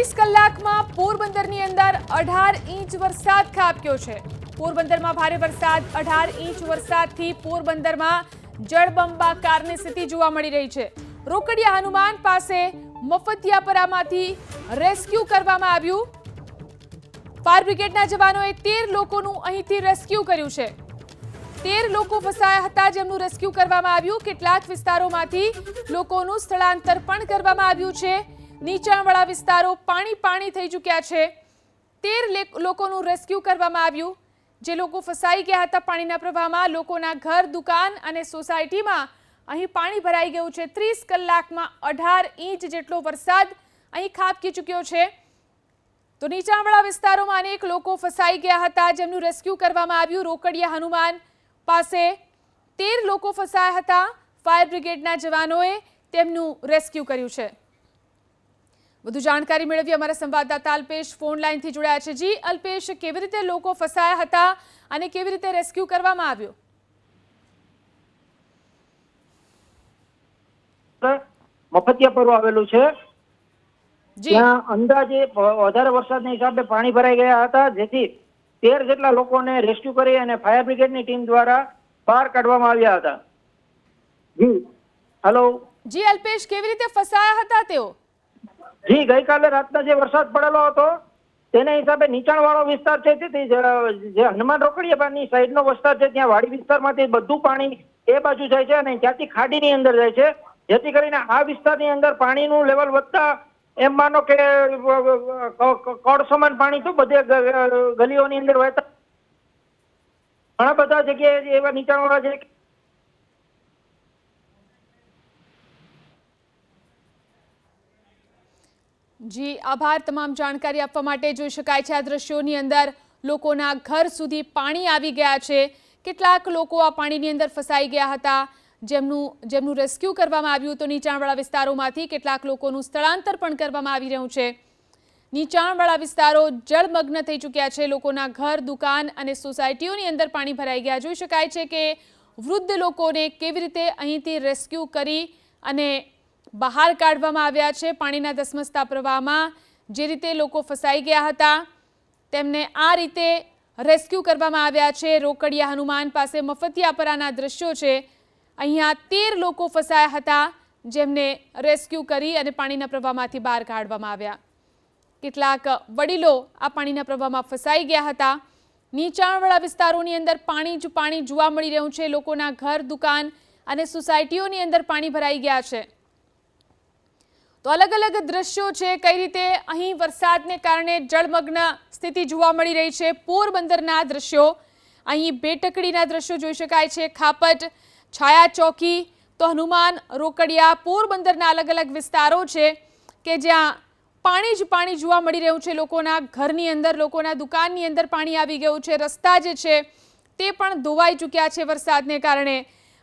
30 કલાકમાં પોરબંદરની અંદર 18 ઇંચ વરસાદ ખાબક્યો છે। પોરબંદરમાં ભારે વરસાદ, 18 ઇંચ વરસાદથી પોરબંદરમાં જળબંબાકારની સ્થિતિ જોવા મળી રહી છે। રોકડિયા હનુમાન પાસે મફતિયાપરામાંથી રેસ્ક્યુ કરવામાં આવ્યું। ફાયર બ્રિગેડના જવાનોએ 13 લોકોનું અહીંથી રેસ્ક્યુ કર્યું છે। 13 લોકો ફસાયા હતા જેમનું રેસ્ક્યુ કરવામાં આવ્યું। કેટલાક વિસ્તારોમાંથી લોકોનું સ્થળાંતર પણ કરવામાં આવ્યું છે। નીચાણવાળા વિસ્તારો પાણી થઈ ચૂક્યા છે। 13 લોકોનું રેસ્ક્યુ કરવામાં આવ્યું। જે લોકો ફસાઈ ગયા હતા પાણીના પ્રવાહમાં, લોકોના ઘર, દુકાન અને સોસાયટીમાં અહીં પાણી ભરાઈ ગયું છે। 30 કલાકમાં 18 ઇંચ જેટલો વરસાદ અહીં ખાબકી ચૂક્યો છે। તો નીચાણવાળા વિસ્તારોમાં અનેક લોકો ફસાઈ ગયા હતા જેમનું રેસ્ક્યુ કરવામાં આવ્યું। રોકડિયા હનુમાન પાસે 13 લોકો ફસાયા હતા। ફાયર બ્રિગેડના જવાનોએ તેમનું રેસ્ક્યુ કર્યું છે। વધુ જાણકારી મેળવી અમારા સંવાદદાતા અલ્પેશ ફોન લાઈનથી જોડાયા છે। જી અલ્પેશ, કેવી રીતે લોકો ફસાયા હતા અને કેવી રીતે રેસ્ક્યુ કરવામાં આવ્યું? મફતિયાપરું આવેલું છે, જ્યાં અંદાજે વધારે વરસાદના હિસાબે પાણી ભરાઈ ગયા હતા, જેથી 13 જેટલા લોકોને રેસ્ક્યુ કરી અને ફાયર બ્રિગેડની ટીમ દ્વારા બહાર કાઢવામાં આવ્યા હતા। જી હેલો। જી અલ્પેશ, કેવી રીતે ફસાયા હતા તેઓ? જી ગઈકાલે રાતના જે વરસાદ પડેલો હતો તેને હિસાબે નીચાણવાળો વિસ્તાર છે, જે હનુમાન રોકડિયાની સાઈડનો વિસ્તાર છે, ત્યાં વાડી વિસ્તારમાંથી બધું પાણી એ બાજુ જાય છે અને ત્યાંથી ખાડીની અંદર જાય છે, જેથી કરીને આ વિસ્તારની અંદર પાણીનું લેવલ વધતા એમ માનો કે કળ સમાન પાણી તો બધે ગલીઓની અંદર વહેતા ઘણા બધા જગ્યાએ એવા નીચાણવાળા છે। જી આભાર તમામ જાણકારી આપવા માટે। જોઈ શકાય છે આ દ્રશ્યોની અંદર લોકોના ઘર સુધી પાણી આવી ગયા છે। કેટલાક લોકો આ પાણીની અંદર ફસાઈ ગયા હતા જેમનું રેસ્ક્યુ કરવામાં આવ્યું। તો નીચાણવાળા વિસ્તારોમાંથી કેટલાક લોકોનું સ્થળાંતર પણ કરવામાં આવી રહ્યું છે। નીચાણવાળા વિસ્તારો જળમગ્ન થઈ ચૂક્યા છે। લોકોના ઘર, દુકાન અને સોસાયટીઓની અંદર પાણી ભરાઈ ગયા। જોઈ શકાય છે કે વૃદ્ધ લોકોને કેવી રીતે અહીંથી રેસ્ક્યુ કરી અને બહાર કાઢવામાં આવ્યા છે। પાણીના ધસમસતા પ્રવાહમાં જે રીતે લોકો ફસાઈ ગયા હતા તેમને આ રીતે રેસ્ક્યુ કરવામાં આવ્યા છે। રોકડિયા હનુમાન પાસે મફતિયાપરાના દ્રશ્યો છે। અહીંયા 13 લોકો ફસાયા હતા જેમને રેસ્ક્યુ કરી અને પાણીના પ્રવાહમાંથી બહાર કાઢવામાં આવ્યા। કેટલાક વડીલો આ પાણીના પ્રવાહમાં ફસાઈ ગયા હતા। નીચાણવાળા વિસ્તારોની અંદર પાણી જોવા મળી રહ્યું છે। લોકોના ઘર, દુકાન અને સોસાયટીઓની અંદર પાણી ભરાઈ ગયા છે। તો અલગ અલગ દ્રશ્યો છે, કઈ રીતે અહીં વરસાદને કારણે જળમગ્ન સ્થિતિ જોવા મળી રહી છે। પોરબંદરના દ્રશ્યો, અહીં બેટકડીના દ્રશ્યો જોઈ શકાય છે। ખાપટ, છાયા ચોકી, તો હનુમાન રોકડિયા, પોરબંદરના અલગ અલગ વિસ્તારો છે કે જ્યાં પાણી જોવા મળી રહ્યું છે। લોકોના ઘરની અંદર, લોકોના દુકાનની અંદર પાણી આવી ગયું છે। રસ્તા જે છે તે પણ ધોવાઈ ચૂક્યા છે વરસાદને કારણે।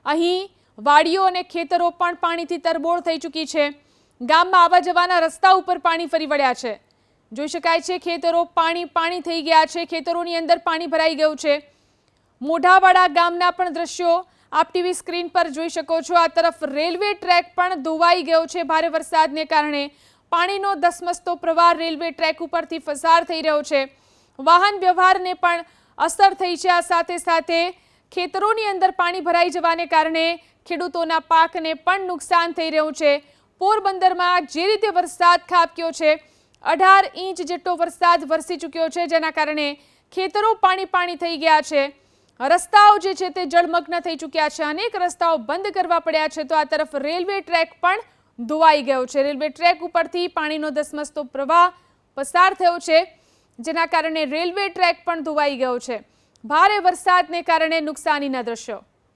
અહીં વાડીઓ અને ખેતરો પણ પાણીથી તરબોળ થઈ ચૂકી છે। ગામમાં આવવા જવાના રસ્તા ઉપર પાણી ફરી વળ્યા છે। જોઈ શકાય છે ખેતરો પાણી થઈ ગયા છે। ખેતરોની અંદર પાણી ભરાઈ ગયું છે। મોઢાવાડા ગામના પણ દ્રશ્યો આપ ટીવી સ્ક્રીન પર જોઈ શકો છો। આ તરફ રેલવે ટ્રેક પણ ધોવાઈ ગયો છે ભારે વરસાદને કારણે। પાણીનો ધસમસતો પ્રવાહ રેલવે ટ્રેક ઉપરથી પસાર થઈ રહ્યો છે। વાહન વ્યવહારને પણ અસર થઈ છે। આ સાથે સાથે ખેતરોની અંદર પાણી ભરાઈ જવાને કારણે ખેડૂતોના પાકને પણ નુકસાન થઈ રહ્યું છે। પોરબંદરમાં જે રીતે વરસાદ ખાબક્યો છે, 18 ઇંચ જેટલો વરસાદ વરસી ચૂક્યો છે, જેના કારણે ખેતરો પાણી થઈ ગયા છે। રસ્તાઓ જે છે તે જળમગ્ન થઈ ચૂક્યા છે। અનેક રસ્તાઓ બંધ કરવા પડ્યા છે। તો આ તરફ રેલવે ટ્રેક પણ ધોવાઈ ગયો છે। રેલવે ટ્રેક ઉપરથી પાણીનો ધસમસતો પ્રવાહ પસાર થયો છે, જેના કારણે રેલવે ટ્રેક પણ ધોવાઈ ગયો છે। ભારે વરસાદને કારણે નુકસાનીના દ્રશ્યો।